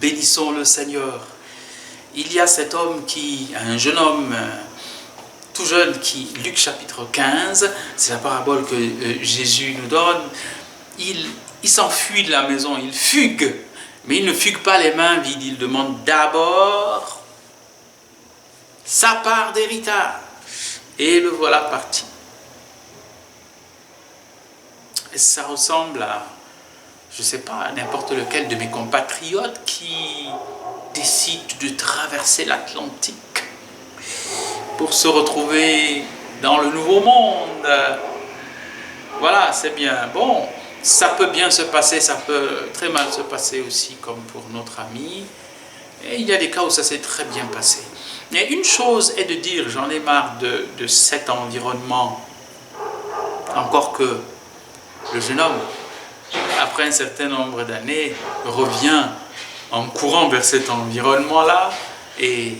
bénissons le Seigneur. Il y a cet homme un jeune homme tout jeune Luc chapitre 15, c'est la parabole que Jésus nous donne, il s'enfuit de la maison, il fugue, mais il ne fugue pas les mains vides, il demande d'abord sa part d'héritage. Et le voilà parti. Et ça ressemble à, je ne sais pas, à n'importe lequel de mes compatriotes qui décide de traverser l'Atlantique pour se retrouver dans le nouveau monde. Voilà, c'est bien. Bon, ça peut bien se passer, ça peut très mal se passer aussi, comme pour notre ami. Et il y a des cas où ça s'est très bien passé. Mais une chose est de dire, j'en ai marre de cet environnement, encore que le jeune homme, après un certain nombre d'années, revient en courant vers cet environnement-là et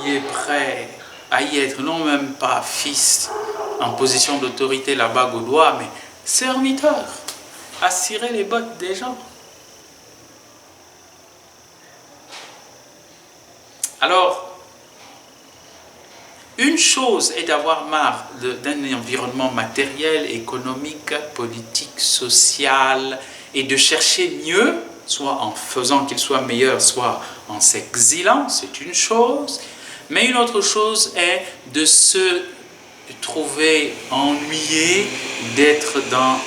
il est prêt à y être, non même pas fils en position d'autorité, la bague au doigt, mais serviteur, à cirer les bottes des gens. Alors, une chose est d'avoir marre d'un environnement matériel, économique, politique, social, et de chercher mieux, soit en faisant qu'il soit meilleur, soit en s'exilant, c'est une chose. Mais une autre chose est de se trouver ennuyé, d'être dans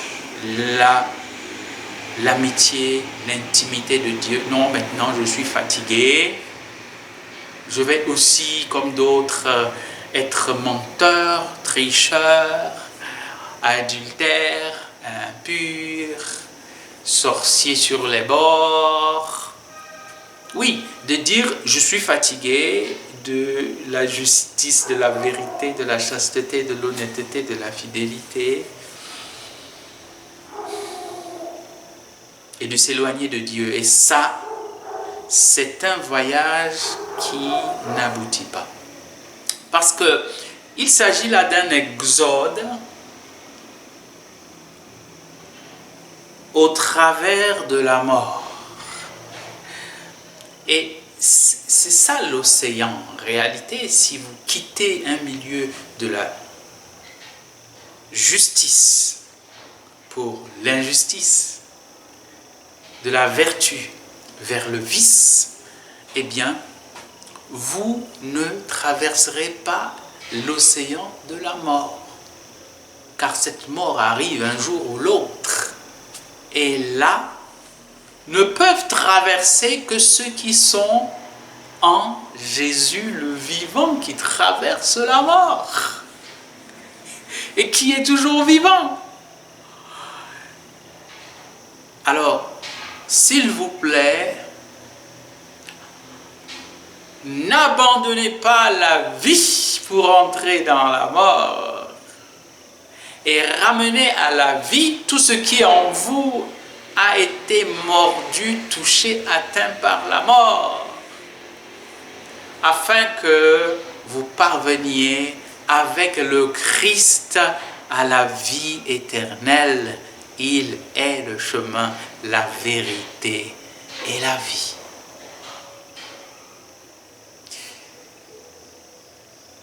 l'amitié, l'intimité de Dieu. Non, maintenant je suis fatigué. Je vais aussi, comme d'autres, être menteur, tricheur, adultère, impur, sorcier sur les bords. Oui, de dire je suis fatigué de la justice, de la vérité, de la chasteté, de l'honnêteté, de la fidélité, et de s'éloigner de Dieu. Et ça, c'est un voyage qui n'aboutit pas. Parce qu'il s'agit là d'un exode au travers de la mort. Et c'est ça l'océan. En réalité, si vous quittez un milieu de la justice pour l'injustice, de la vertu vers le vice, eh bien, vous ne traverserez pas l'océan de la mort. Car cette mort arrive un jour ou l'autre. Et là, ne peuvent traverser que ceux qui sont en Jésus le vivant, qui traverse la mort et qui est toujours vivant. Alors, s'il vous plaît, n'abandonnez pas la vie pour entrer dans la mort et ramenez à la vie tout ce qui en vous a été mordu, touché, atteint par la mort, afin que vous parveniez avec le Christ à la vie éternelle. Il est le chemin, la vérité et la vie.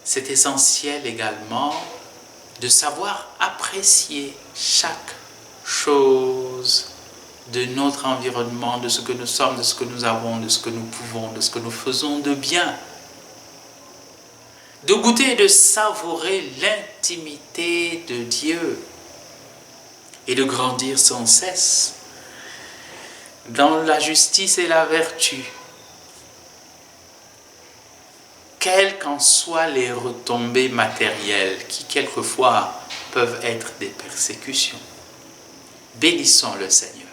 C'est essentiel également de savoir apprécier chaque chose de notre environnement, de ce que nous sommes, de ce que nous avons, de ce que nous pouvons, de ce que nous faisons de bien. De goûter et de savourer l'intimité de Dieu et de grandir sans cesse dans la justice et la vertu, quelles qu'en soient les retombées matérielles qui quelquefois peuvent être des persécutions. Bénissons le Seigneur.